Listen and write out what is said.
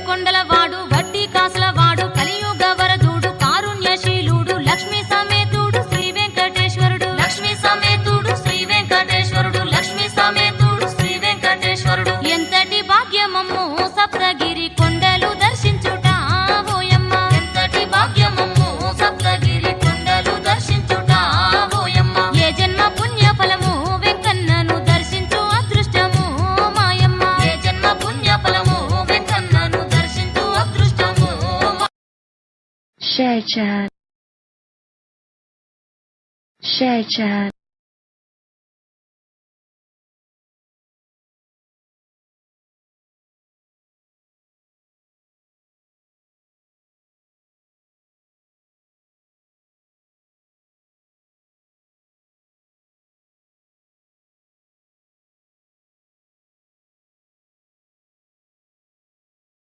కొండల వాడు వడ్డీ కాసుల వాడు కలియుగ వరదుడు కారుణ్యశీలుడు లక్ష్మీ సమేతుడు శ్రీ వెంకటేశ్వరుడు లక్ష్మీ సమేతుడు శ్రీ వెంకటేశ్వరుడు లక్ష్మీ సమేతుడు శ్రీ వెంకటేశ్వరుడు ఎంతటి భాగ్యమమ్ము సప్తగిరి కొండలు దర్శించుట ఓయమ్మ ఎంతటి భాగ్యమమ్ము సప్తగిరి కొండలు దర్శించుట ఓయమ్మ ఏ జన్మ పుణ్య ఫలము వెంకన్నను దర్శించు అదృష్టము మాయమ్మ ఏ జన్మ పుణ్య ఫలము వెంకన్నను దర్శించు అదృష్టము Share chat.